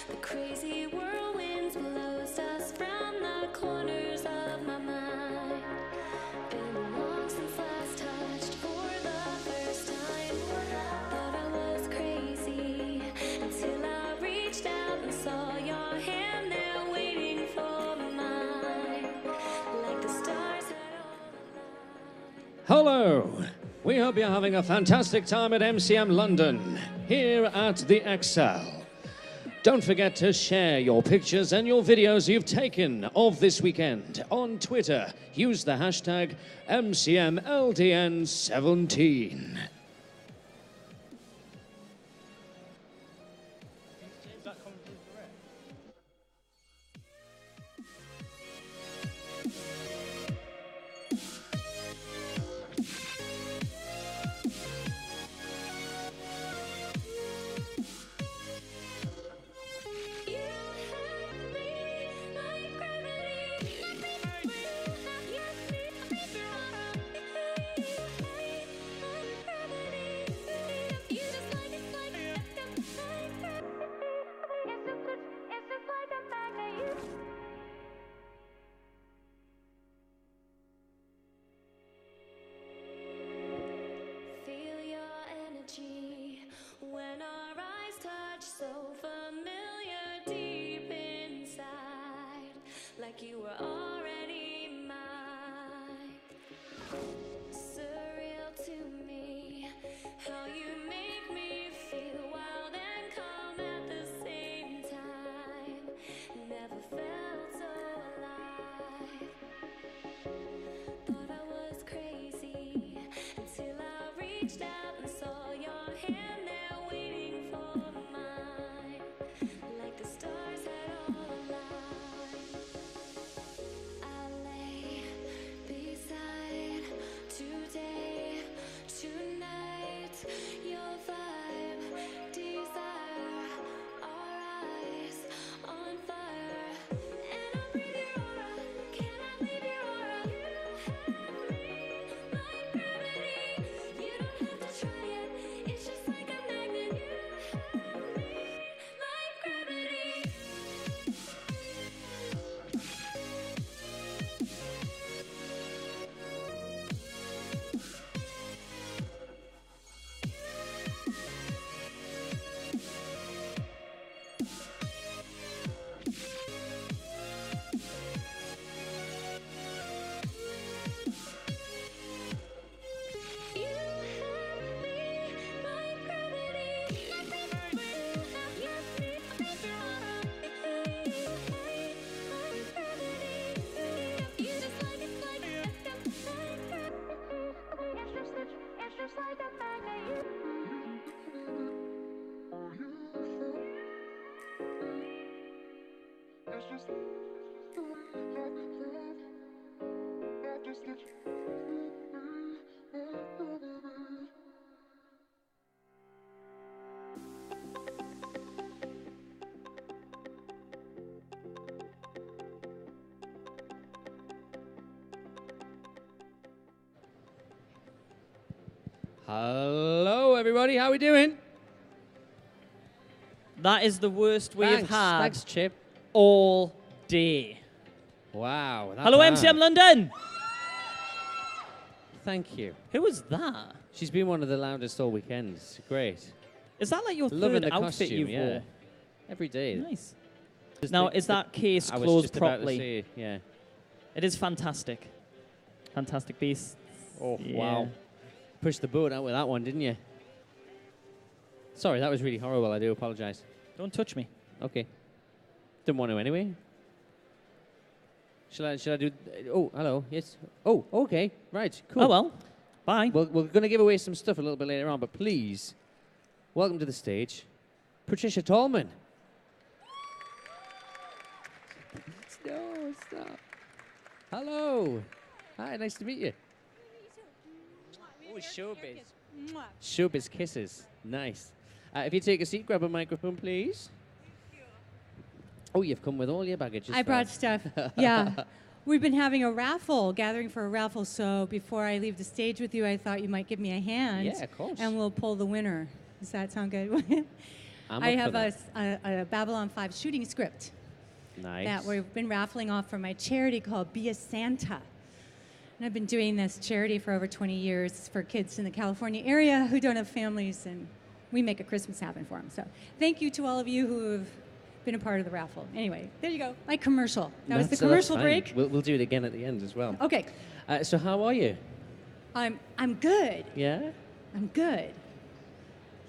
The crazy whirlwinds blows us from the corners of my mind. Been long since last touched for the first time. Thought I was crazy until I reached out and saw your hand there waiting for mine. Like the stars had all aligned. Hello. We hope you're having a fantastic time at MCM London, here at the Excel. Don't forget to share your pictures and your videos you've taken of this weekend on Twitter. Use the hashtag MCMLDN17. When our eyes touch, so familiar deep inside, like you were already mine. Surreal to me, how you make me feel wild and calm at the same time. Never felt so alive. Thought I was crazy until I reached out and saw your hand there waiting for mine. Like the stars had all aligned. I lay beside today, tonight. Your vibe, desire, our eyes on fire. And I breathe your aura, can I leave your aura? You have me like gravity. You don't have to try it, it's just like a magnet. You have me like gravity. You have me like gravity. You have me like gravity. You just like it's like it's just like a magnet. Hello, everybody. How are we doing? That is the worst we have had Thanks, Chip. all day. Wow. Hello, MCM London. thank you. Who was that? She's been one of the loudest all weekend. It's great. Is that like your Loving third the outfit costume, you've yeah. worn? Every day. Nice. Just Now, the- is that case I was closed just about to properly? say, yeah. It is fantastic. Fantastic piece. Oh, Yeah. wow. Pushed the boat out with that one, didn't you? Sorry, that was really horrible. I do apologize. Don't touch me. Okay. Didn't want to anyway. Shall I do... Oh, hello. Yes. Oh, okay. Right. Cool. Oh, well. Bye. Well, we're going to give away some stuff a little bit later on, but please, welcome to the stage, Patricia Tallman. No, stop. Hello. Hi, nice to meet you. Oh, showbiz. Showbiz kisses. Nice. If you take a seat, grab a microphone, please. Oh, you've come with all your baggage. as I brought well. stuff. Yeah. We've been having a raffle, gathering for a raffle. So before I leave the stage with you, I thought you might give me a hand. Yeah, of course. And we'll pull the winner. Does that sound good? I'm I up for have that. a Babylon 5 shooting script Nice. that we've been raffling off from my charity called Be a Santa. And I've been doing this charity for over 20 years for kids in the California area who don't have families, and we make a Christmas happen for them. So thank you to all of you who have been a part of the raffle. Anyway, there you go. My commercial. That was the That's commercial fine. break. We'll do it again at the end as well. Okay. So how are you? I'm good. Yeah? I'm good.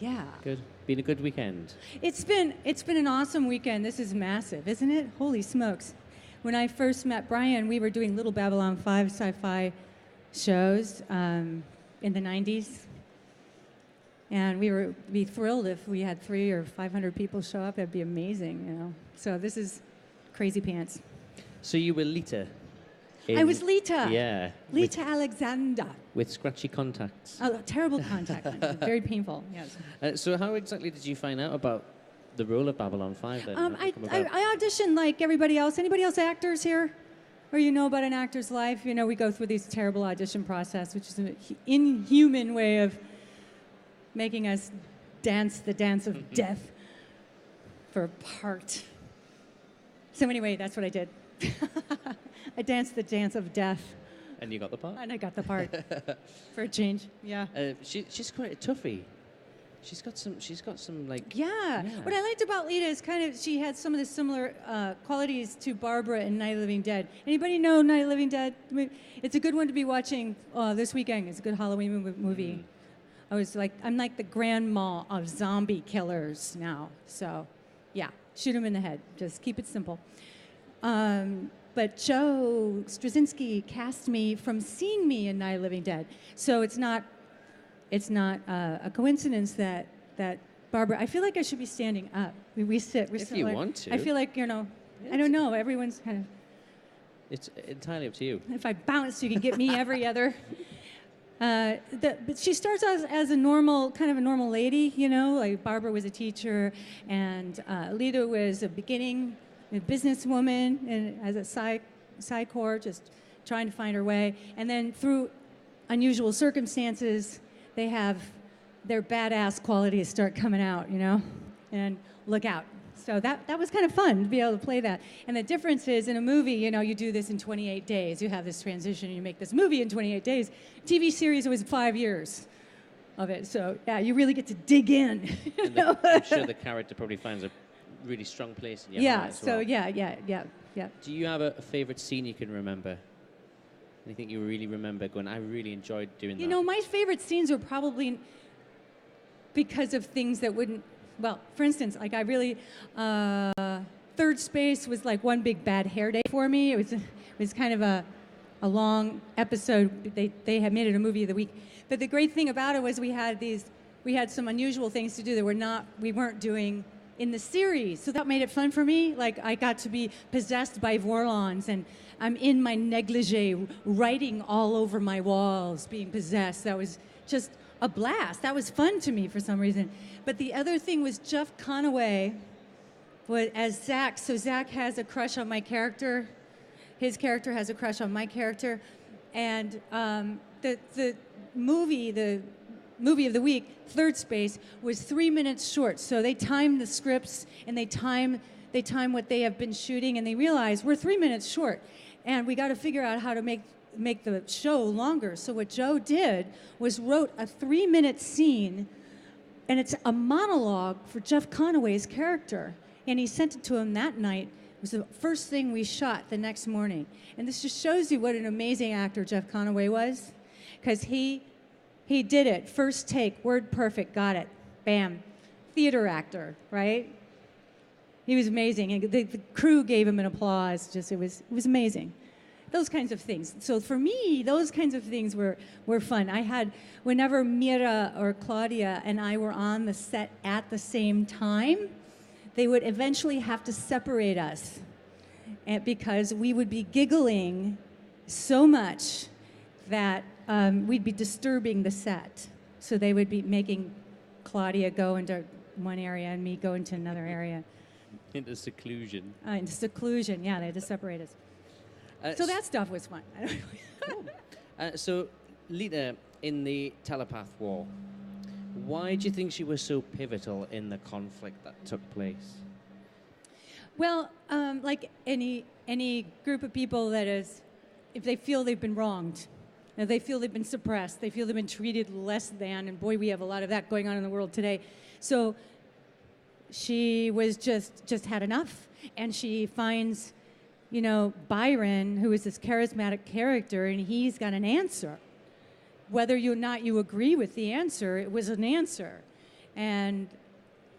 Yeah. Good. Been a good weekend. It's been an awesome weekend. This is massive, isn't it? Holy smokes. When I first met Brian, we were doing little Babylon 5 sci-fi shows in the 90s. And we'd be thrilled if we had 300 or 500 people show up. That'd be amazing, you know. So this is crazy pants. So you were Lita. I was Lita. Yeah. Lita Alexander. With scratchy contacts. Oh, terrible contact lenses. Very painful, yes. So how exactly did you find out about the role of Babylon 5 then? How did I it come about? auditioned like everybody else. Anybody else actors here? Or you know about an actor's life? You know, we go through these terrible audition process, which is an inhuman way of making us dance the dance of death for a part. So anyway, that's what I did. I danced the dance of death, And you got the part? and I got the part for a change. Yeah. She's quite a toughie. She's got some like... Yeah. What I liked about Lita is kind of she had some of the similar qualities to Barbara in Night of the Living Dead. Anybody know Night of the Living Dead? It's a good one to be watching this weekend. It's a good Halloween movie. I'm like the grandma of zombie killers now. So, yeah, shoot them in the head. Just keep it simple. But Joe Straczynski cast me from seeing me in Night of the Living Dead. So it's not a coincidence that Barbara. I feel like I should be standing up. We sit. If you want to. I feel like I don't know. Everyone's kind of. It's entirely up to you. If I bounce, you can get me every other. But she starts out as a normal lady, you know. Like Barbara was a teacher, and Lita was a businesswoman, and as a psychor, just trying to find her way. And then through unusual circumstances, they have their badass qualities start coming out, you know, and look out. So that was kind of fun to be able to play that. And the difference is in a movie, you know, you do this in 28 days. You have this transition, and you make this movie in 28 days. TV series, it was 5 years of it. So, yeah, you really get to dig in. You know? I'm sure the character probably finds a really strong place in your heart as well. Yeah. Do you have a favorite scene you can remember? Anything you really remember going, I really enjoyed doing that? You know, my favorite scenes were probably because of things that wouldn't, well, for instance, like I really, Third Space was like one big bad hair day for me. It was kind of a long episode. They had made it a movie of the week. But the great thing about it was we had some unusual things to do that we weren't doing in the series. So that made it fun for me. Like I got to be possessed by Vorlons, and I'm in my negligee writing all over my walls being possessed. That was just a blast. That was fun to me for some reason. But the other thing was Jeff Conaway as Zach. So Zach has a crush on my character. His character has a crush on my character. And the movie of the week, Third Space, was 3 minutes short. So they timed the scripts, and they time what they have been shooting, and they realized we're 3 minutes short, and we got to figure out how to make make the show longer. So what Joe did was wrote a 3-minute scene, and it's a monologue for Jeff Conaway's character. And he sent it to him that night. It was the first thing we shot the next morning. And this just shows you what an amazing actor Jeff Conaway was, because he did it. First take, word perfect, got it. Bam. Theater actor, right? He was amazing. And the crew gave him an applause. Just it was amazing. Those kinds of things. So for me, those kinds of things were fun. I had, whenever Mira or Claudia and I were on the set at the same time, they would eventually have to separate us because we would be giggling so much that we'd be disturbing the set. So they would be making Claudia go into one area and me go into another area. Into seclusion. Into seclusion, yeah, they had to separate us. So that stuff was fun. So, Lita, in the telepath war, why do you think she was so pivotal in the conflict that took place? Well, like any group of people that is, if they feel they've been wronged, if they feel they've been suppressed, they feel they've been treated less than, and boy, we have a lot of that going on in the world today. So she was just had enough, and she finds, Byron, who is this charismatic character, and he's got an answer. Whether or not you agree with the answer, it was an answer. And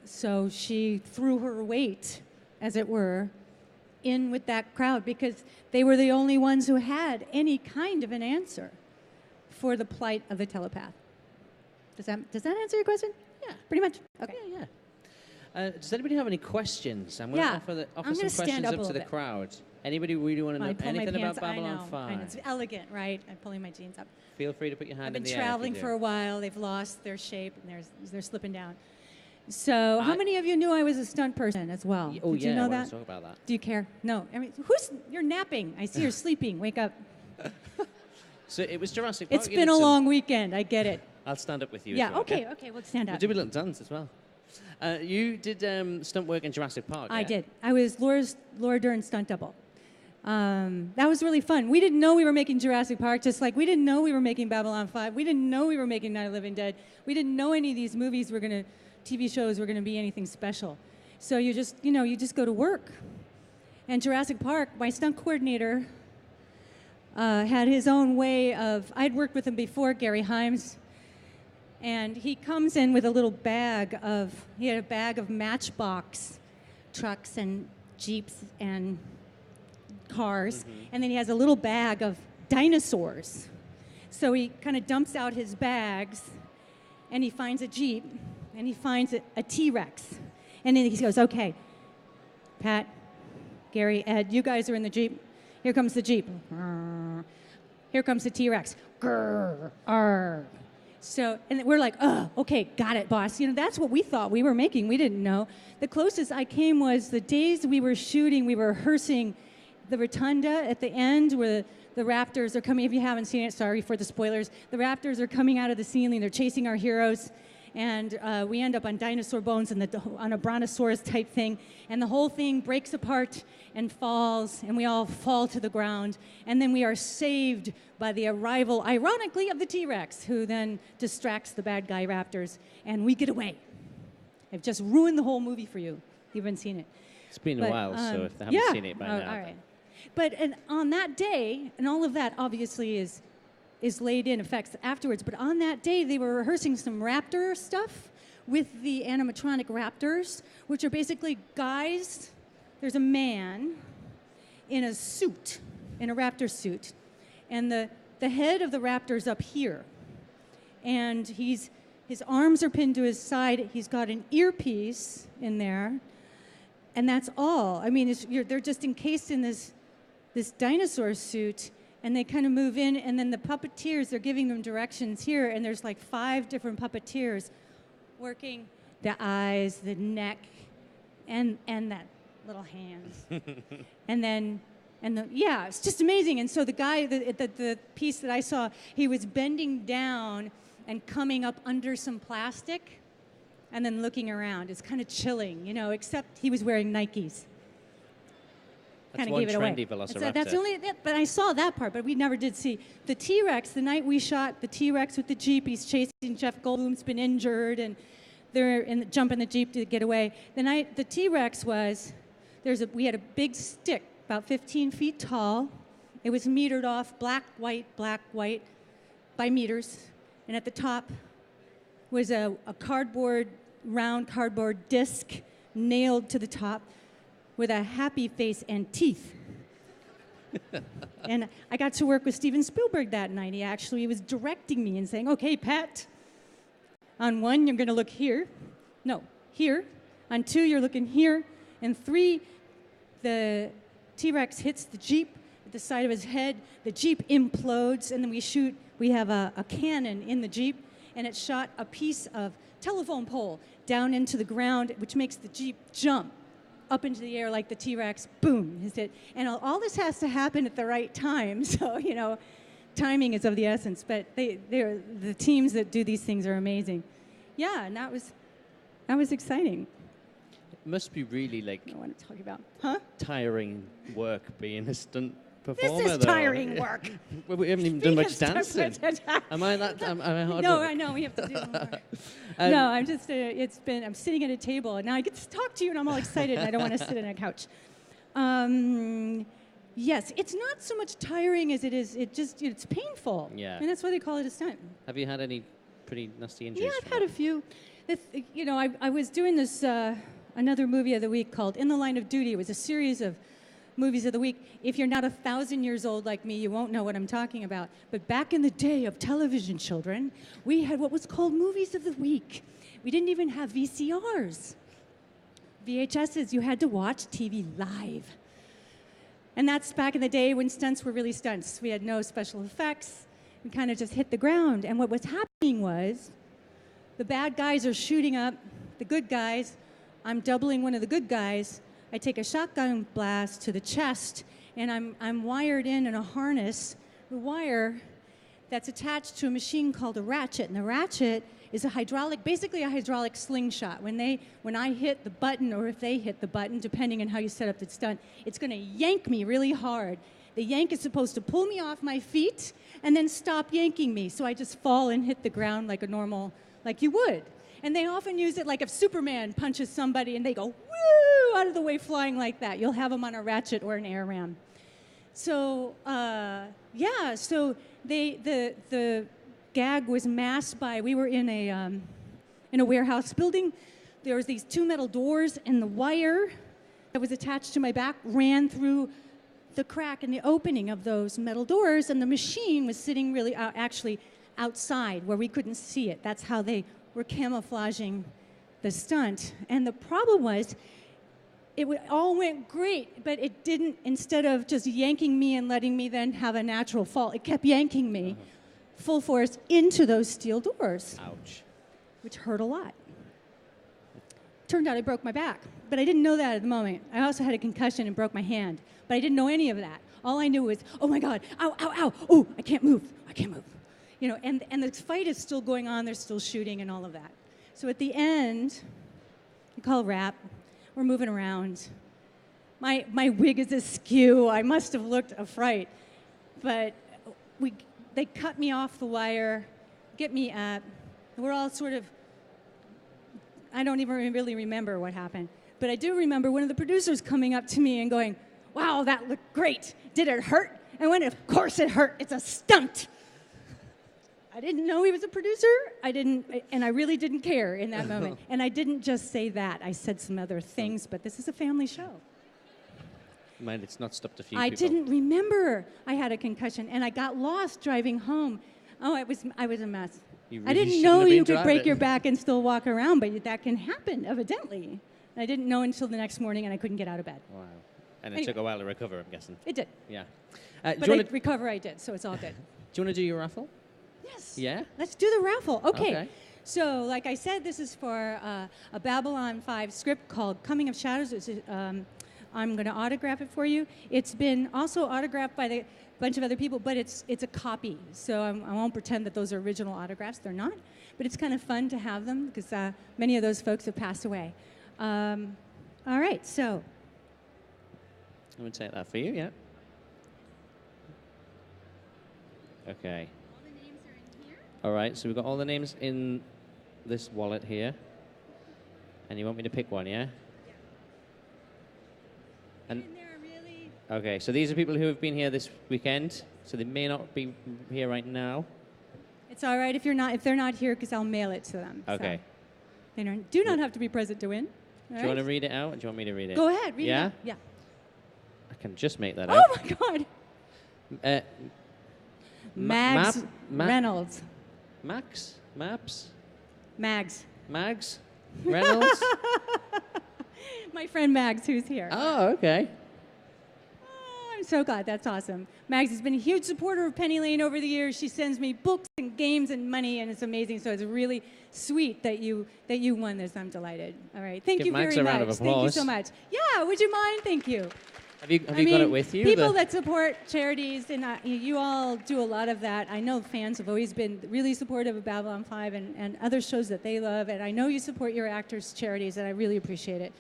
so she threw her weight, as it were, in with that crowd because they were the only ones who had any kind of an answer for the plight of the telepath. Does that answer your question? Yeah. Pretty much? Okay. Yeah. Does anybody have any questions? I'm going to offer some questions up to the crowd. Anybody really want to know anything about Babylon 5? I know. It's elegant, right? I'm pulling my jeans up. Feel free to put your hand in the air. I've been traveling for a while. They've lost their shape, and they're slipping down. So how many of you knew I was a stunt person as well? Oh, Did you know that? Let's talk about that. Do you care? No. I mean, you're napping. I see you're sleeping. Wake up. So it was Jurassic Park. It's been a long weekend. I get it. I'll stand up with you. Yeah, as well, okay, we'll stand up. We'll do a little dance as well. You did stunt work in Jurassic Park. I did. I was Laura Dern's stunt double. That was really fun. We didn't know we were making Jurassic Park, just like we didn't know we were making Babylon 5. We didn't know we were making Night of the Living Dead. We didn't know any of these movies TV shows were going to be anything special. So you just go to work. And Jurassic Park, my stunt coordinator had his own way of, I'd worked with him before, Gary Himes, and he comes in with a little bag he had a bag of Matchbox trucks and Jeeps and cars, and then he has a little bag of dinosaurs. So he kind of dumps out his bags, and he finds a Jeep, and he finds a T-Rex. And then he goes, okay, Pat, Gary, Ed, you guys are in the Jeep. Here comes the Jeep. Here comes the T-Rex. Grr, arr. So, and we're like, oh, okay, got it, boss. That's what we thought we were making. We didn't know. The closest I came was the days we were shooting, we were rehearsing the rotunda at the end where the raptors are coming. If you haven't seen it, sorry for the spoilers. The raptors are coming out of the ceiling. They're chasing our heroes. And we end up on dinosaur bones on a brontosaurus type thing. And the whole thing breaks apart and falls, and we all fall to the ground. And then we are saved by the arrival, ironically, of the T-Rex, who then distracts the bad guy raptors, and we get away. I've just ruined the whole movie for you. You haven't seen it. It's been a while, so if they haven't seen it by now. All right. But on that day, and all of that obviously is laid in effects afterwards, but on that day they were rehearsing some raptor stuff with the animatronic raptors, which are basically guys. There's a man in a suit, in a raptor suit, and the head of the raptor's up here, and his arms are pinned to his side. He's got an earpiece in there, and that's all. I mean, they're just encased in this dinosaur suit, and they kind of move in, and then the puppeteers, they're giving them directions here, and there's like 5 different puppeteers working the eyes, the neck, and that little hands. It's just amazing. And so the guy, the piece that I saw, he was bending down and coming up under some plastic and then looking around. It's kind of chilling, except he was wearing Nikes. kind of one gave it away. trendy velociraptor. That's the only. But I saw that part, but we never did see the T-Rex. The night we shot the T-Rex with the Jeep, he's chasing Jeff Goldblum's been injured, and they're jumping the Jeep to get away. The night the T-Rex was, we had a big stick, about 15 feet tall. It was metered off, black, white, by meters, and at the top was a round cardboard disc nailed to the top with a happy face and teeth. And I got to work with Steven Spielberg that night. He was directing me and saying, okay, Pat, on 1, you're going to look here. No, here. On 2, you're looking here. And 3, the T-Rex hits the Jeep at the side of his head. The Jeep implodes, and then we have a cannon in the Jeep, and it shot a piece of telephone pole down into the ground, which makes the Jeep jump up into the air like the T-Rex, boom, is it. And all this has to happen at the right time, so, timing is of the essence, but the teams that do these things are amazing. Yeah, and that was exciting. It must be really, I don't want to talk about, tiring work being a stunt performer, This is though. tiring work. Well, we haven't even done much Speaking of dancing. stuff- Am I hard No, work? I know, we have to do more. No, I'm just, I'm sitting at a table, and now I get to talk to you, and I'm all excited, and I don't want to sit on a couch. Yes, it's not so much tiring as it is, it's painful. Yeah. And that's why they call it a stunt. Have you had any pretty nasty injuries? Yeah, I've from had it? a few. I was doing this, another movie of the week called In the Line of Duty. It was a series of movies of the week. If you're not 1,000 years old like me, you won't know what I'm talking about. But back in the day of television, children, we had what was called movies of the week. We didn't even have VCRs. VHSs, you had to watch TV live. And that's back in the day when stunts were really stunts. We had no special effects. We kind of just hit the ground. And what was happening was the bad guys are shooting up the good guys. I'm doubling one of the good guys. I take a shotgun blast to the chest, and I'm wired in a harness, the wire that's attached to a machine called a ratchet. And the ratchet is basically a hydraulic slingshot. When I hit the button, or if they hit the button, depending on how you set up the stunt, it's going to yank me really hard. The yank is supposed to pull me off my feet and then stop yanking me, so I just fall and hit the ground like you would. And they often use it like if Superman punches somebody and they go, woo, out of the way flying like that. You'll have them on a ratchet or an air ram. So, so the gag was masked by, we were in a warehouse building. There was these 2 metal doors, and the wire that was attached to my back ran through the crack in the opening of those metal doors, and the machine was sitting really actually outside where we couldn't see it. That's how they were camouflaging the stunt. And the problem was, all went great, but it didn't, instead of just yanking me and letting me then have a natural fall, it kept yanking me full force into those steel doors. Ouch. Which hurt a lot. Turned out I broke my back, but I didn't know that at the moment. I also had a concussion and broke my hand, but I didn't know any of that. All I knew was, oh my God, ow, ow, ow, oh, I can't move. And the fight is still going on, they're still shooting and all of that. So at the end, we call wrap, we're moving around. My wig is askew, I must have looked a fright. But they cut me off the wire, get me up, we're all sort of, I don't even really remember what happened. But I do remember one of the producers coming up to me and going, wow, that looked great. Did it hurt? I went, of course it hurt, it's a stunt. I didn't know he was a producer. And I really didn't care in that moment. And I didn't just say that. I said some other things, but this is a family show. Mind, it's not stopped a few I people. didn't remember I had a concussion, and I got lost driving home. Oh, I was a mess. You I really didn't shouldn't know have you been could break driving. your back and still walk around, but that can happen, evidently. And I didn't know until the next morning, and I couldn't get out of bed. Wow. And it Anyway. took a while to recover, I'm guessing. It did. Yeah. But do you want recover I did, so it's all good. to do your raffle? Yes. Yeah? Let's do the raffle. Okay. Okay. So, like I said, this is for a Babylon 5 script called Coming of Shadows. I'm going to autograph it for you. It's been also autographed by a bunch of other people, but it's a copy. So I won't pretend that those are original autographs. They're not. But it's kind of fun to have them because many of those folks have passed away. All right, so I'm going to take that for you, yeah. Okay. All the names are in here. All right, so we've got all the names in this wallet here. And you want me to pick one, yeah? And there are really okay, so these are people who have been here this weekend, so they may not be here right now. It's all right if they're not here because I'll mail it to them. Okay. So they do not have to be present to win. Do you want to read it out, or do you want me to read it? Go ahead, read Yeah? it out. Yeah. I can just make that Oh up. my God. Mags Reynolds. Max? Maps? Mags. Mags? Reynolds? My friend Mags, who's here. Oh, okay. Oh, I'm so glad. That's awesome. Mags has been a huge supporter of Penny Lane over the years. She sends me books and games and money, and it's amazing. So it's really sweet that you won this. I'm delighted. All right. Thank Give you Mags very a round of much. Thank you applause. so much. Yeah, would you mind? Thank you. Have you got it with you? People that support charities, and you all do a lot of that. I know fans have always been really supportive of Babylon 5 and other shows that they love, and I know you support your actors' charities, and I really appreciate it.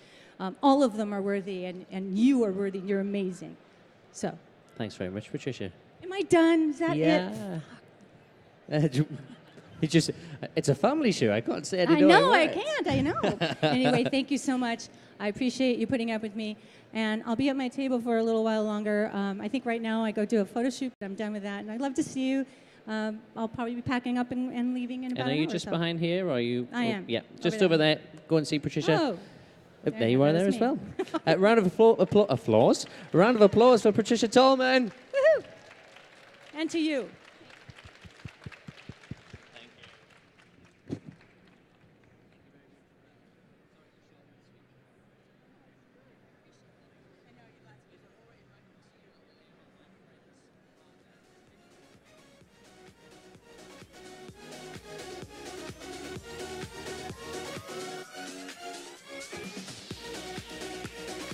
All of them are worthy, and you are worthy. You're amazing. So. Thanks very much, Patricia. Am I done? Is that it? It's a family show. I can't say I know, I can't. I know. Anyway, thank you so much. I appreciate you putting up with me. And I'll be at my table for a little while longer. I think right now I go do a photo shoot, but I'm done with that. And I'd love to see you. I'll probably be packing up and leaving in about And are an you hour or just so. behind here, or are you? I am. Yeah, just Over over there. there. Go and see Patricia. Oh. There you are that there was as me. well. Round of applause. Round of applause for Patricia Tallman. Woohoo! And to you.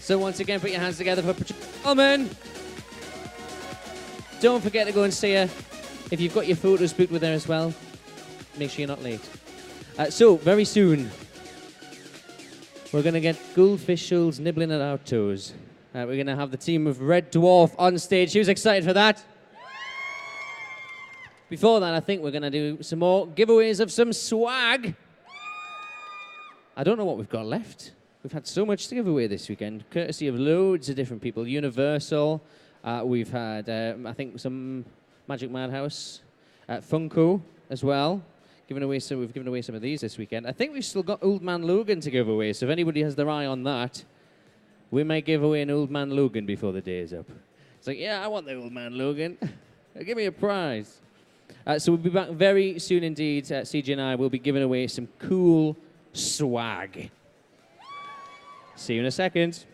So once again, put your hands together for Patricia Tallman. Don't forget to go and see her. If you've got your photos booked with her as well, make sure you're not late. So, very soon, we're going to get goldfish shoals nibbling at our toes. We're going to have the team of Red Dwarf on stage. Who's excited for that? Before that, I think we're going to do some more giveaways of some swag. I don't know what we've got left. We've had so much to give away this weekend, courtesy of loads of different people. Universal, we've had, I think, some Magic Madhouse, Funko as well. We've given away some of these this weekend. I think we've still got Old Man Logan to give away, so if anybody has their eye on that, we might give away an Old Man Logan before the day is up. It's like, yeah, I want the Old Man Logan. Give me a prize. So we'll be back very soon indeed. CJ and I will be giving away some cool swag. See you in a second.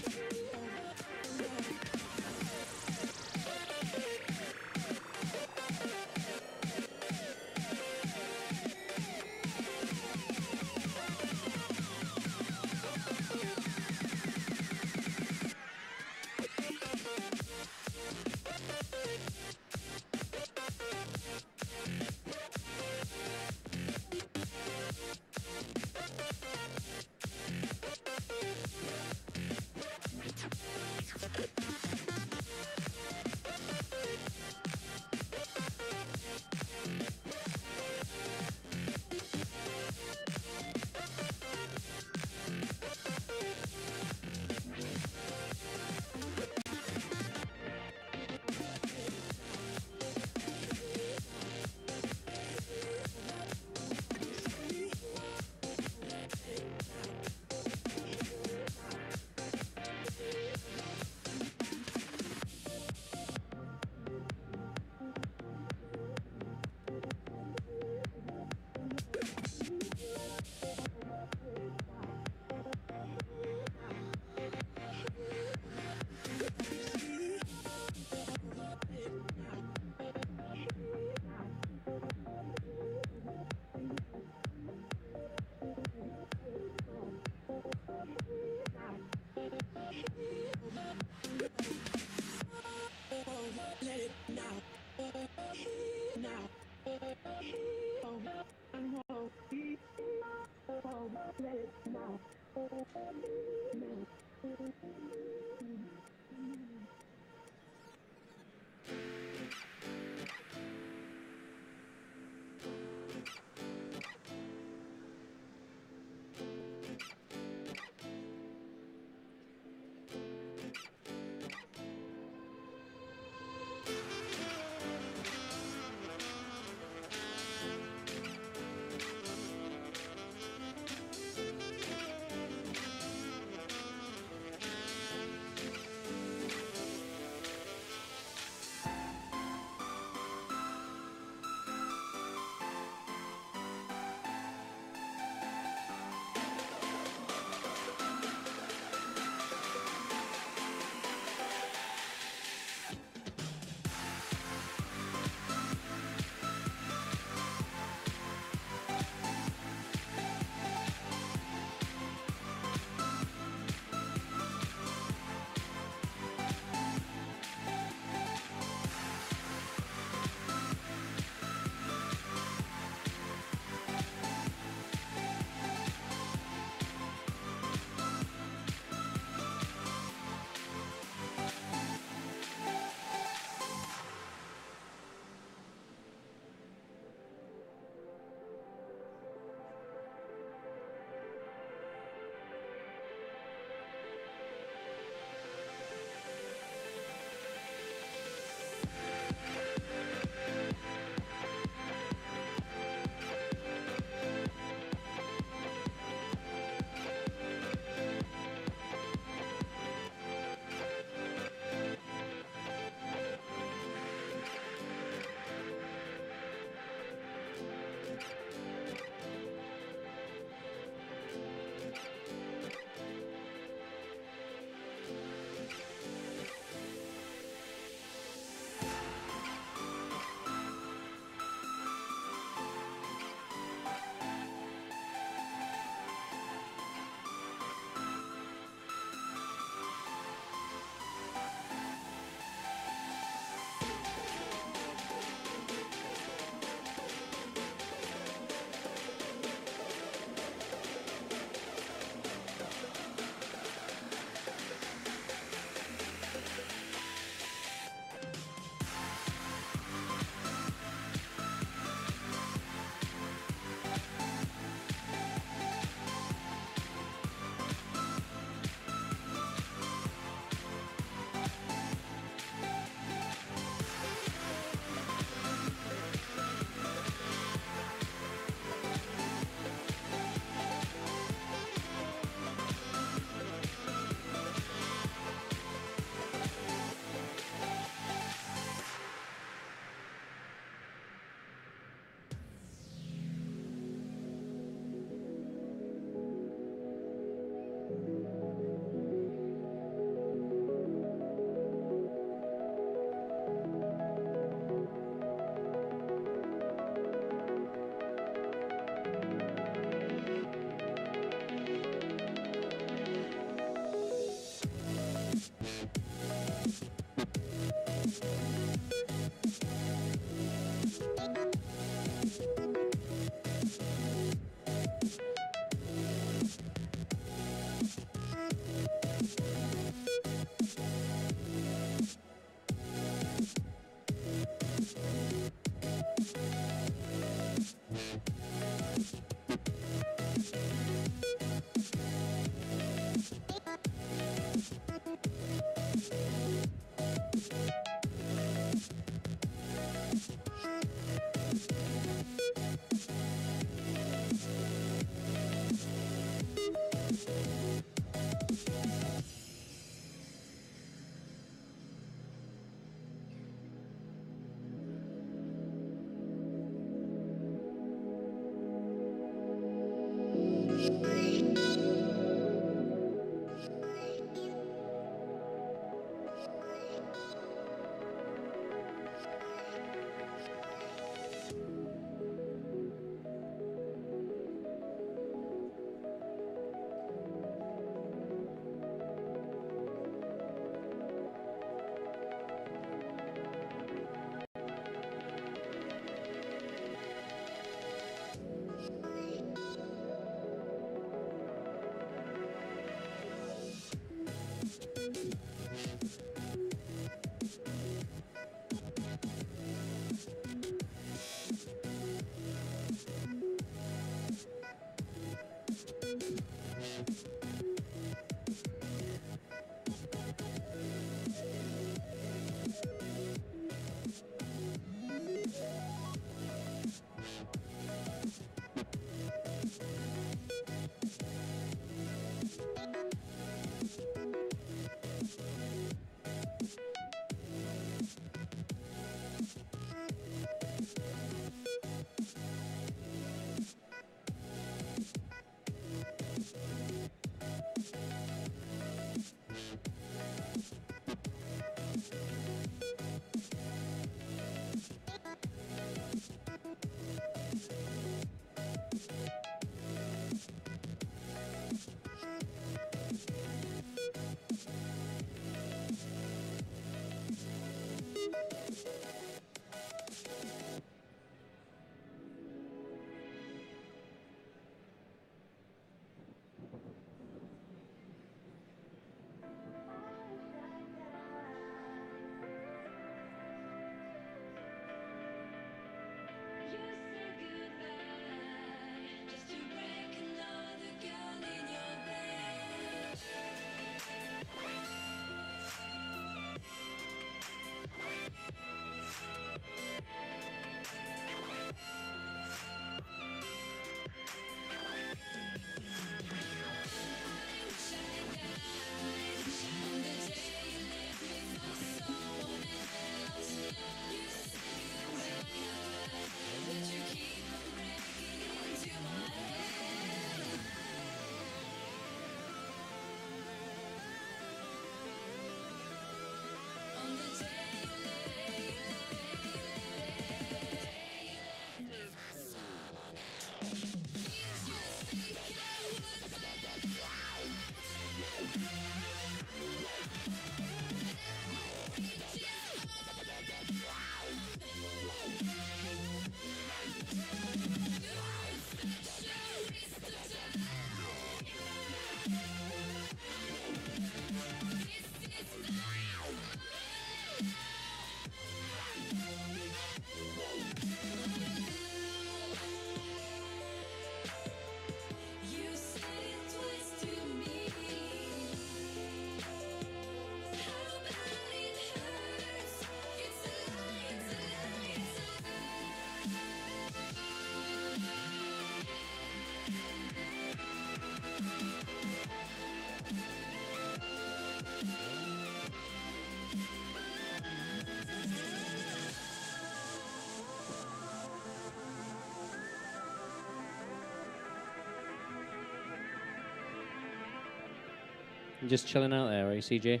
You're just chilling out there, are you, CJ?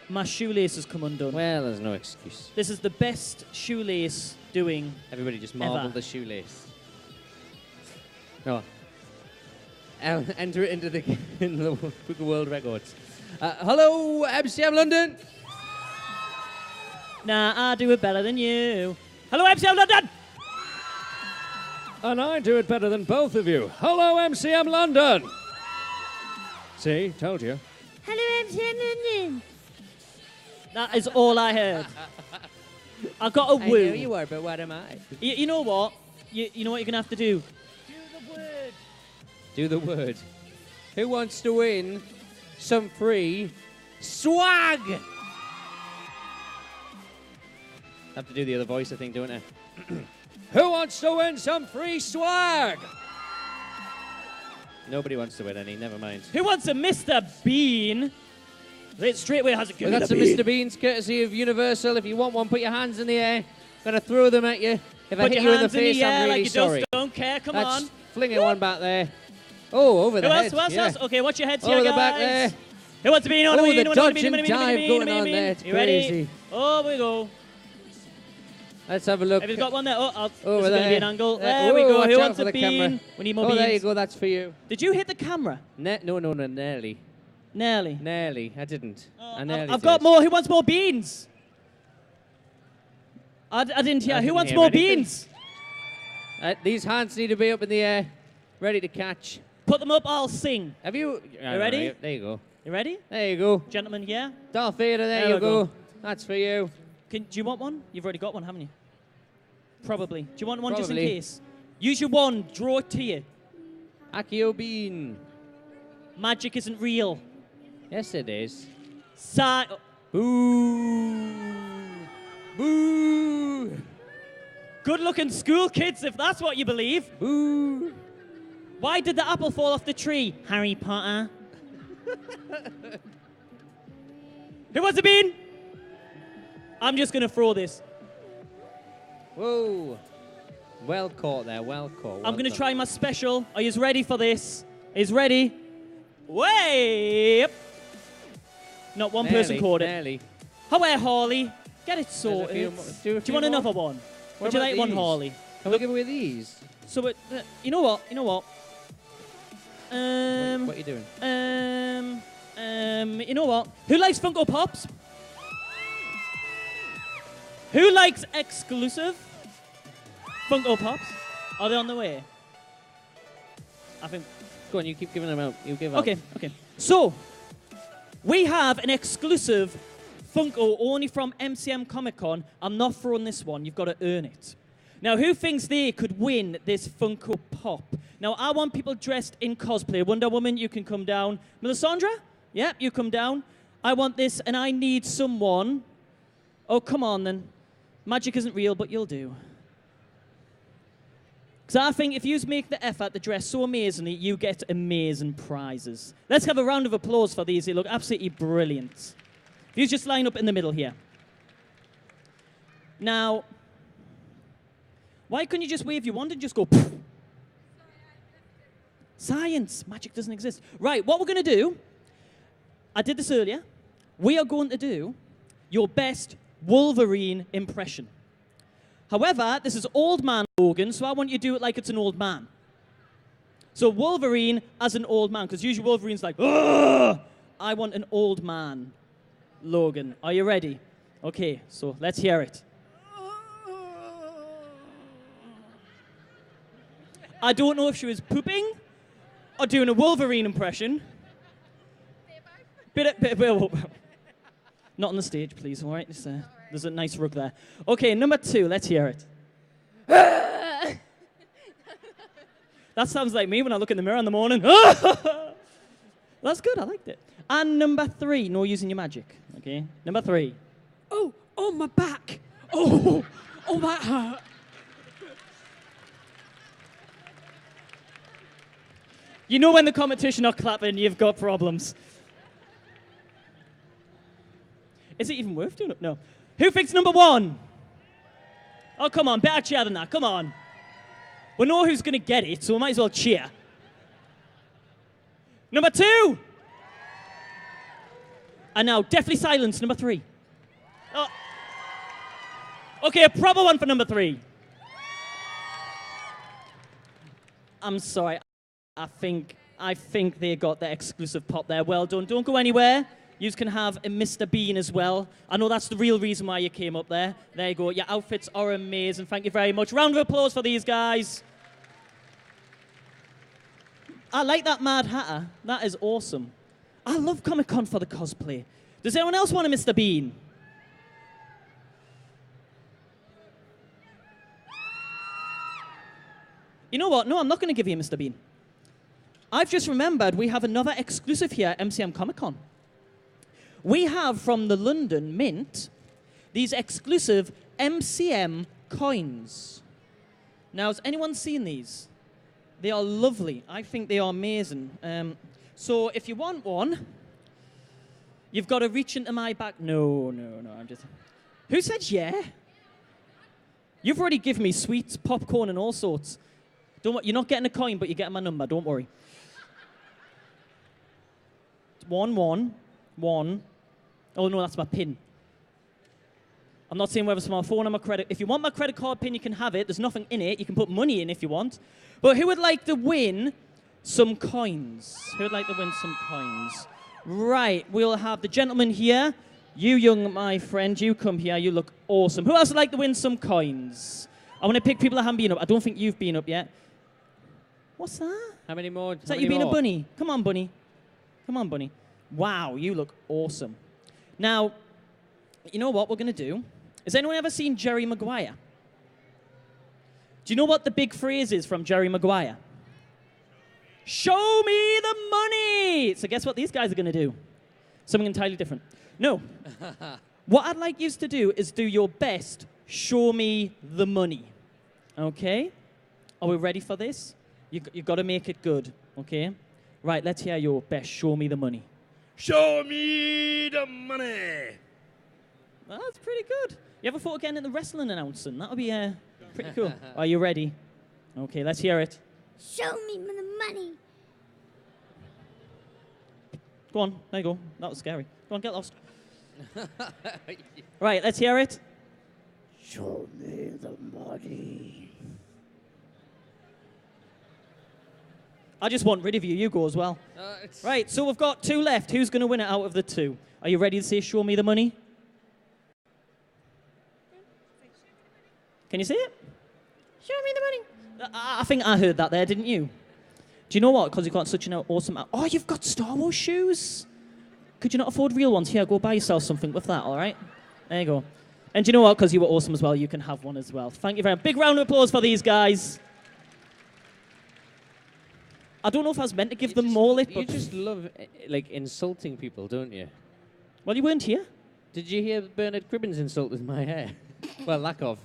My shoelace has come undone. Well, there's no excuse. This is the best shoelace doing. Everybody just marvel Ever. the shoelace. No. Enter it into the Book of World Records. Hello, MCM London. Nah, I do it better than you. Hello, MCM London! And I do it better than both of you. Hello, MCM London. See, told you. Hello, MCM London. That is all I heard. I got a woo. I know you are, but what am I? You know what? You know what you're going to have to do? Do the word. Who wants to win some free swag? Have to do the other voice, I think, don't I? Who wants to win some free swag? Nobody wants to win any, never mind. Who wants a Mr. Bean? It straight away has a We got some Mr. Beans, courtesy of Universal. If you want one, put your hands in the air. Gonna throw them at you. If I Put hit your you in the hands in face, the air I'm really like you sorry. just don't care. Come That's on. flinging one back there. Oh, over the Who head. else? Who else? yeah. Who else? Okay, watch your heads Over here, the guys. back there. Who wants to be in on Oh, the the dodge and dive going on there. It's You ready? crazy. Oh, we go. Let's have a look. Have you got one there? Oh, Over this is going to there. be an angle. There. There we Whoa, go. watch Who out wants for a the bean? camera. We need more Oh, beans. there you go. That's for you. Did you hit the camera? No, nearly. Nearly. Nearly. I didn't. I nearly I've got did. more. Who wants more beans? I didn't hear. I Who didn't wants hear more anything. beans? These hands need to be up in the air, ready to catch. Put them up. I'll sing. Have you? ready? There you go. You ready? There you go. Gentlemen here. Darth Vader, there There you we go. go. That's for you. Do you want one? You've already got one, haven't you? Probably. Do you want one just in Probably. case? Use your wand. Draw it to you. Akio Bean. Magic isn't real. Yes, it is. Boo. Boo. Good-looking school kids, if that's what you believe. Boo. Why did the apple fall off the tree? Harry Potter. Who wants a bean? I'm just going to throw this. Whoa. Well caught there, well caught. I'm going to try my special. Are you ready for this? Is ready? Way up. Not one person caught it. Nearly. How Harley? Get it There's a sorted. few more- do a Do few you want more? another one? What Would you about like one, these? Harley? Can we give away these? So, you know what? You know what? What are you doing? You know what? Who likes Funko Pops? Who likes exclusive Funko Pops? Are they on the way? I think. Go on, you keep giving them out. You give out. Okay, okay. So, we have an exclusive Funko only from MCM Comic Con. I'm not throwing this one. You've got to earn it. Now, who thinks they could win this Funko Pop? Now, I want people dressed in cosplay. Wonder Woman, you can come down. Melisandre? Yep, you come down. I want this, and I need someone. Oh, come on, then. Magic isn't real, but you'll do. Because I think if you make the effort to dress so amazingly, you get amazing prizes. Let's have a round of applause for these. They look absolutely brilliant. If you just line up in the middle here. Now, why couldn't you just wave your wand and just go poof? Science. Magic doesn't exist. Right, what we're going to do, I did this earlier. We are going to do your best Wolverine impression. However, this is old man Logan, so I want you to do it like it's an old man. So Wolverine as an old man, because usually Wolverine's like, ugh! I want an old man Logan. Are you ready? Okay, so let's hear it. I don't know if she was pooping or doing a Wolverine impression. Not on the stage, please, all right? There's a nice rug there. Okay, number 2, let's hear it. That sounds like me when I look in the mirror in the morning. That's good, I liked it. And number 3, no using your magic, okay? Number 3. Oh, my back. Oh, that hurt. You know when the competition are clapping, you've got problems. Is it even worth doing it? No. Who thinks number 1? Oh, come on, better cheer than that, come on. We know who's going to get it, so we might as well cheer. Number 2. And now, deathly silence, number 3. Oh. Okay, a proper one for number 3. I'm sorry. I think they got the exclusive pop there. Well done. Don't go anywhere. You can have a Mr. Bean as well. I know that's the real reason why you came up there. There you go. Your outfits are amazing. Thank you very much. Round of applause for these guys. I like that Mad Hatter. That is awesome. I love Comic-Con for the cosplay. Does anyone else want a Mr. Bean? You know what? No, I'm not going to give you a Mr. Bean. I've just remembered we have another exclusive here at MCM Comic-Con. We have from the London Mint these exclusive MCM coins. Now, has anyone seen these? They are lovely. I think they are amazing. So if you want one, you've got to reach into my back. No, I'm just... Who said yeah? You've already given me sweets, popcorn, and all sorts. Don't worry, you're not getting a coin, but you're getting my number. Don't worry. 1. Oh, no, that's my PIN. I'm not saying whether it's my phone or my credit. If you want my credit card PIN, you can have it. There's nothing in it. You can put money in if you want. But who would like to win some coins? Who would like to win some coins? Right, we'll have the gentleman here. You, young my friend, you come here. You look awesome. Who else would like to win some coins? I want to pick people that haven't been up. I don't think you've been up yet. What's that? How many more? Is that you being a bunny? Come on, bunny. Come on, bunny. Wow, you look awesome. Now, you know what we're going to do? Has anyone ever seen Jerry Maguire? Do you know what the big phrase is from Jerry Maguire? Show me the money! So guess what these guys are going to do? Something entirely different. No. What I'd like you to do is do your best, show me the money. Okay? Are we ready for this? You've got to make it good, okay? Right, let's hear your best, show me the money. Show me the money. That's pretty good. You ever thought of getting in the wrestling announcing? That would be pretty cool. Are you ready? Okay, let's hear it. Show me the money. Go on, there you go. That was scary. Go on, get lost. Right, let's hear it. Show me the money. I just want rid of you. You go as well. Right, so we've got 2 left. Who's going to win it out of the 2? Are you ready to say, show me the money? Can you see it? Show me the money. I think I heard that there, didn't you? Do you know what? Because you've got such an awesome... Oh, you've got Star Wars shoes? Could you not afford real ones? Here, go buy yourself something with that, all right? There you go. And do you know what? Because you were awesome as well, you can have one as well. Thank you very much. Big round of applause for these guys. I don't know if I was meant to give them more lip, You but... just love, like, insulting people, don't you? Well, you weren't here. Did you hear Bernard Cribbins insulted my hair? Well, lack of.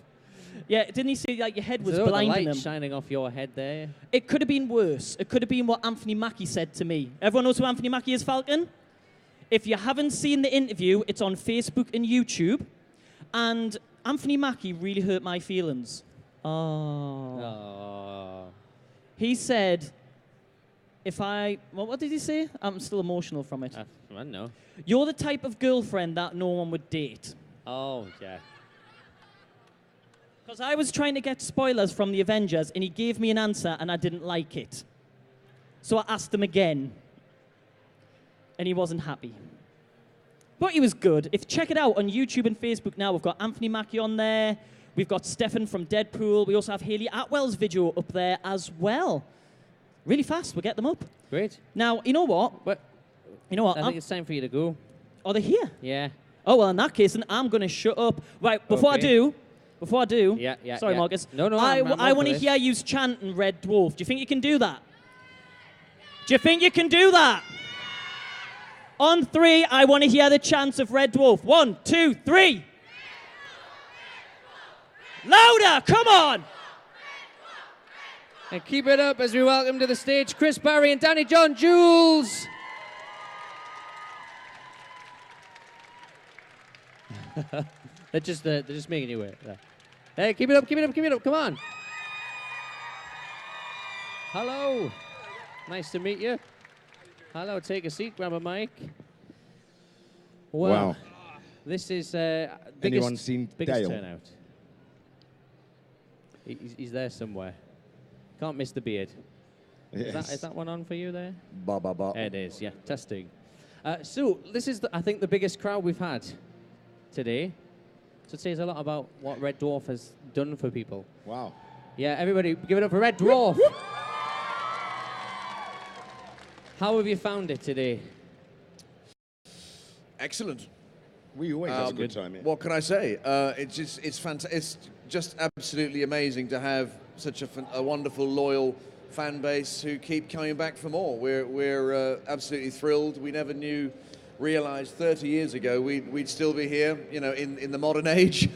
Yeah, didn't he say like your head was So the blinding light him? shining off your head there. It could have been worse. It could have been what Anthony Mackie said to me. Everyone knows who Anthony Mackie is, Falcon? If you haven't seen the interview, it's on Facebook and YouTube. And Anthony Mackie really hurt my feelings. Oh. Oh. He said, if I... Well, what did he say? I'm still emotional from it. I don't know. You're the type of girlfriend that no one would date. Oh, yeah. Because I was trying to get spoilers from the Avengers, and he gave me an answer, and I didn't like it. So I asked him again, and he wasn't happy. But he was good. If check it out on YouTube and Facebook now, we've got Anthony Mackie on there. We've got Stefan from Deadpool. We also have Hayley Atwell's video up there as well. Really fast, we'll get them up. Great. Now, you know what? But You know what? I think it's time for you to go. Are they here? Yeah. Oh, well, in that case, then I'm going to shut up. Right, before I Okay. do... Yeah. Sorry, Marcus. No, I I'm up want for to this. hear you chanting Red Dwarf. Do you think you can do that? Do you think you can do that? On 3, I want to hear the chants of Red Dwarf. 1, 2, 3. Louder, come on. And keep it up as we welcome to the stage Chris Barry and Danny John Jules. they're just making you wait. There. Hey, keep it up, come on. Hello. Nice to meet you. Hello, take a seat, grab a mic. Well, Wow. This is Anyone seen biggest Dale? turnout. He's there somewhere. Can't miss the beard. Yes. Is that one on for you there? Ba ba ba. It is, yeah. Testing. So this is, I think, the biggest crowd we've had today. So it says a lot about what Red Dwarf has done for people. Wow. Yeah, everybody give it up for Red Dwarf. How have you found it today? Excellent. We always have a good time here. What can I say? It's fantastic. It's just absolutely amazing to have such a wonderful, loyal fan base who keep coming back for more. We're absolutely thrilled. We never realized 30 years ago we'd still be here, you know, in the modern age,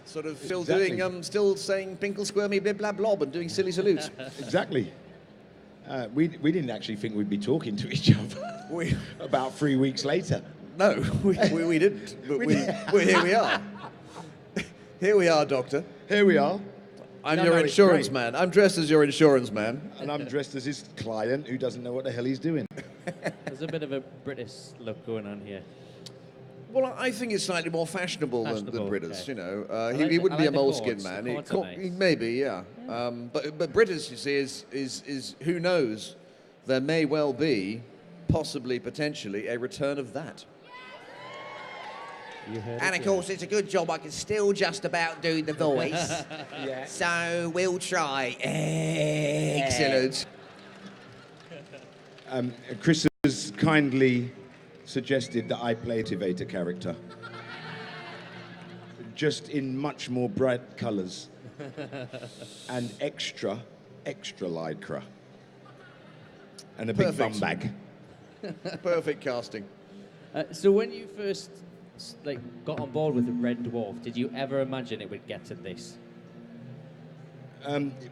sort of still Exactly. still saying Pinkle Squirmy Bib Blab Blob and doing silly salutes. Exactly. We didn't actually think we'd be talking to each other we, about 3 weeks later. no, we didn't, but here we are. Here we are, Doctor. Here we are. I'm No, your no, it's insurance great. man. I'm dressed as your insurance man. And I'm dressed as his client who doesn't know what the hell he's doing. There's a bit of a British look going on here. Well, I think it's slightly more fashionable than British, okay. you know. like He the- wouldn't I be a like the moleskin chords. man. The chords are nice. Maybe, yeah. But British, you see, is who knows? There may well be, possibly, potentially, a return of that. You heard And it, of course, it's a good job I can still just about do the voice. Yeah. So we'll try. Excellent. Chris has kindly suggested that I play a motivator character. Just in much more bright colours. And extra lycra. And a big Perfect. bum bag. Perfect casting. So when you first got on board with the Red Dwarf, did you ever imagine it would get to this?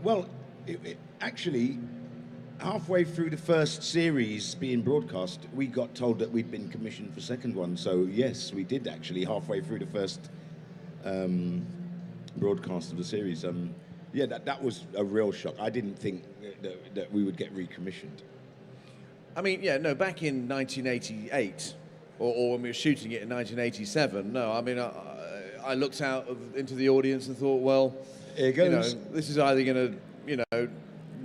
Well, actually, halfway through the first series being broadcast, we got told that we'd been commissioned for second one. So yes, we did actually halfway through the first broadcast of the series. Yeah, that was a real shock. I didn't think that we would get recommissioned. I mean, yeah, no, back in 1988, or when we were shooting it in 1987, no, I mean, I looked out into the audience and thought, well, Here goes. this is either going to,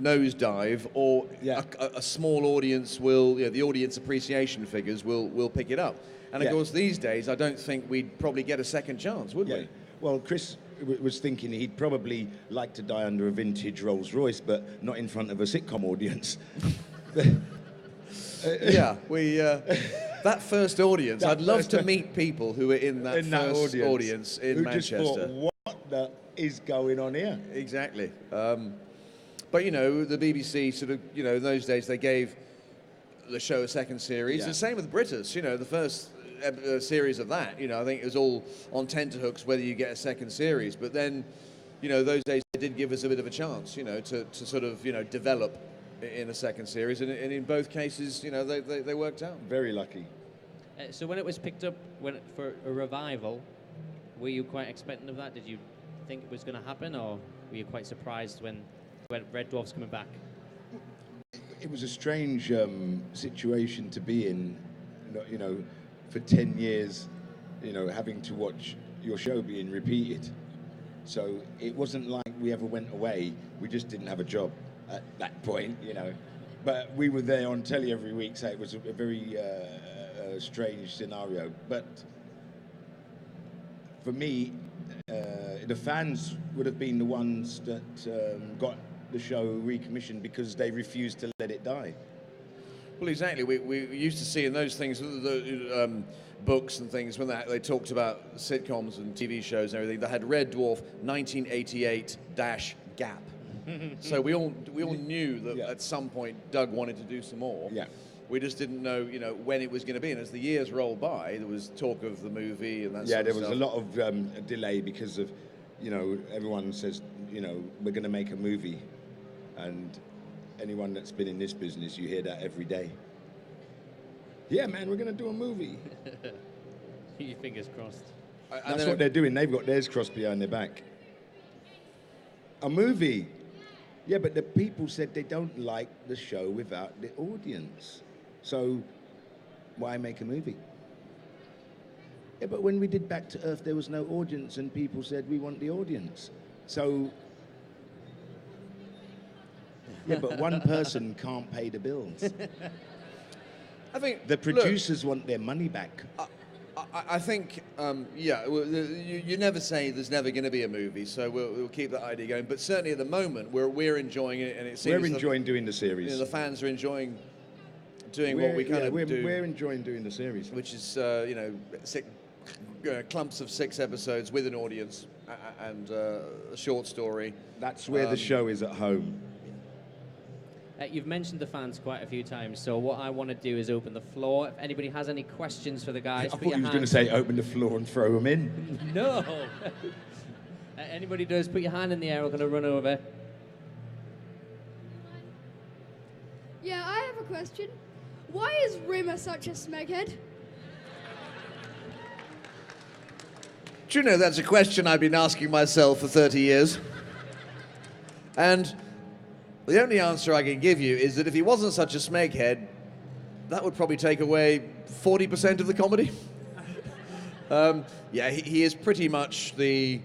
nosedive, or Yeah. a small audience will, the audience appreciation figures will pick it up. And of Yeah. course, these days, I don't think we'd probably get a second chance, would Yeah. we? Well, Chris was thinking he'd probably like to die under a vintage Rolls Royce, but not in front of a sitcom audience. Yeah, that first audience, I'd love to meet people who were in that first audience in who Manchester. just thought, what the is going on here? Exactly. But, the BBC sort of, in those days, they gave the show a second series. Yeah. And same with British, the first series of that, I think it was all on tenterhooks whether you get a second series. But then, those days they did give us a bit of a chance, to sort of, develop in a second series. And in both cases, they worked out. Very lucky. So when it was picked up for a revival, were you quite expectant of that? Did you think it was going to happen, or were you quite surprised when Red Dwarf's coming back? It was a strange situation to be in, for 10 years, having to watch your show being repeated. So it wasn't like we ever went away. We just didn't have a job at that point, But we were there on telly every week, so it was a very strange scenario. But for me, the fans would have been the ones that got the show recommissioned because they refused to let it die. Well, exactly. We used to see in those things, the books and things, when they talked about sitcoms and TV shows and everything, they had Red Dwarf 1988-Gap. So we all knew that at some point Doug wanted to do some more. Yeah. We just didn't know, when it was going to be. And as the years rolled by, there was talk of the movie and that Yeah, sort there of was stuff. a lot of delay because of, everyone says, we're going to make a movie. And anyone that's been in this business, you hear that every day. Yeah, man, we're going to do a movie. Keep your fingers crossed. That's what they're doing. They've got theirs crossed behind their back. A movie. Yeah, but the people said they don't like the show without the audience. So why make a movie? Yeah, but when we did Back to Earth, there was no audience, and people said we want the audience. So, yeah, but one person can't pay the bills. I think The producers want their money back. I think, you never say there's never going to be a movie, so we'll keep that idea going. But certainly at the moment, we're enjoying it, and it seems We're enjoying doing the series. the fans are enjoying doing what we kind of do. We're enjoying doing the series. Which is, clumps of 6 episodes with an audience and a short story. That's where the show is at home. You've mentioned the fans quite a few times, so what I want to do is open the floor. If anybody has any questions for the I guys, thought put you your was going to hand. say open the floor and throw them in. No. Anybody does, put your hand in the air. We're going to run over. Yeah, I have a question. Why is Rimmer such a smeghead? Do you know that's a question I've been asking myself for 30 years? And the only answer I can give you is that if he wasn't such a smeghead, that would probably take away 40% of the comedy. Yeah, he is pretty much the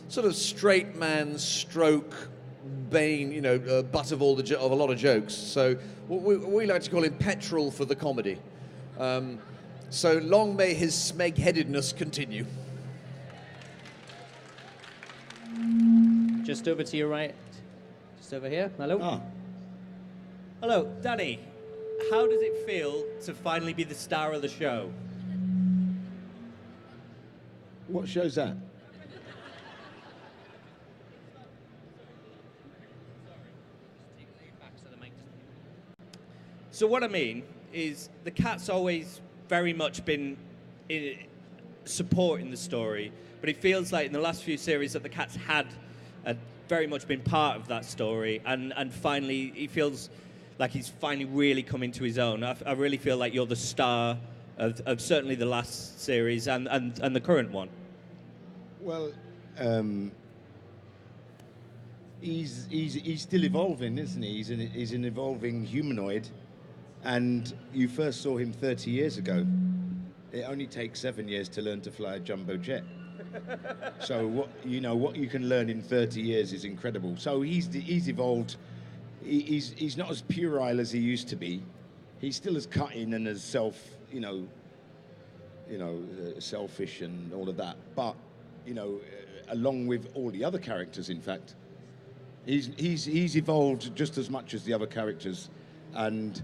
sort of straight man stroke bane, you know, butt of of a lot of jokes. So we like to call him petrol for the comedy. So long may his smeg-headedness continue. Just over to your right. Just over here. Hello. Oh. Hello, Danny. How does it feel to finally be the star of the show? What show's that? So what I mean is the cat's always very much been supporting the story, but it feels like in the last few series that the cat's had very much been part of that story, and finally he feels like he's finally really come into his own. I really feel like you're the star of certainly the last series and the current one. Well, he's still evolving, isn't he? He's an evolving humanoid, and you first saw him 30 years ago. It only takes 7 years to learn to fly a jumbo jet. So what you can learn in 30 years is incredible. So he's evolved. He's not as puerile as he used to be. He's still as cutting and as selfish and all of that. But along with all the other characters, in fact, he's evolved just as much as the other characters, and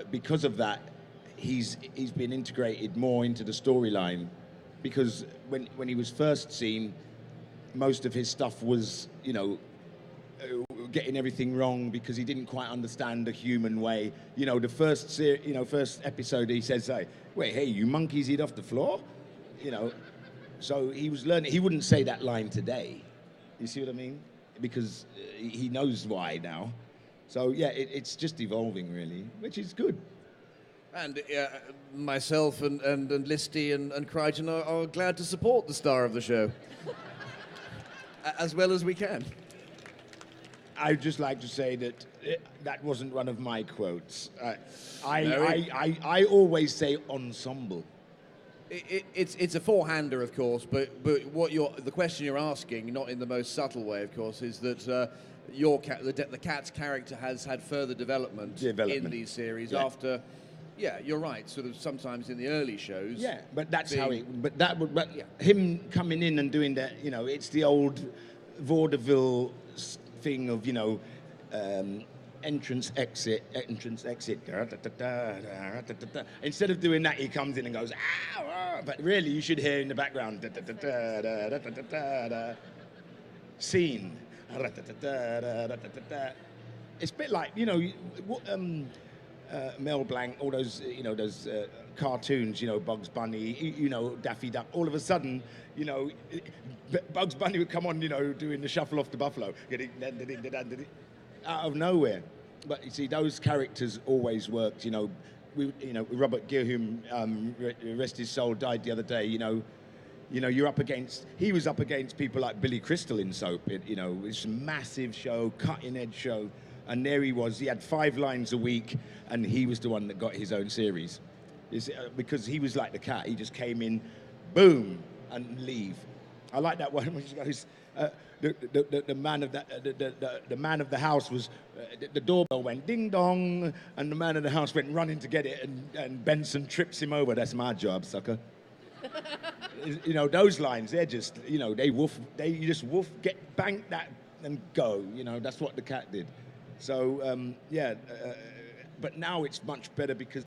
because of that, he's been integrated more into the storyline. Because when he was first seen, most of his stuff was, getting everything wrong because he didn't quite understand the human way. The first episode, he says, "Wait, hey, you monkeys eat off the floor?" So he was learning. He wouldn't say that line today. You see what I mean? Because he knows why now. So yeah, it's just evolving really, which is good. And myself and Listy and Crichton are glad to support the star of the show as well as we can. I'd just like to say that that wasn't one of my quotes. I always say ensemble. It's a four-hander, of course, but the question you're asking, not in the most subtle way, of course, is that the cat's character has had further development. In these series after. Yeah, you're right. Sort of sometimes in the early shows. Yeah, but that's how it. But him coming in and doing that, it's the old vaudeville thing of entrance exit. Instead of doing that, he comes in and goes, "Ow!" But really, you should hear in the background, scene. It's a bit like Mel Blanc, all those those cartoons, Bugs Bunny, Daffy Duck. All of a sudden, Bugs Bunny would come on, doing the shuffle off the buffalo, out of nowhere. But you see, those characters always worked. Robert Gilham, rest his soul, died the other day. He was up against people like Billy Crystal in soap. It's a massive show, cutting edge show. And there he was. He had 5 lines a week, and he was the one that got his own series. Because he was like the cat. He just came in, boom, and leave. I like that one when he goes, the man of the house was, the doorbell went ding dong, and the man of the house went running to get it, and Benson trips him over. That's my job, sucker. Those lines, they're just, they just woof, get banked that and go. That's what the cat did. So, but now it's much better because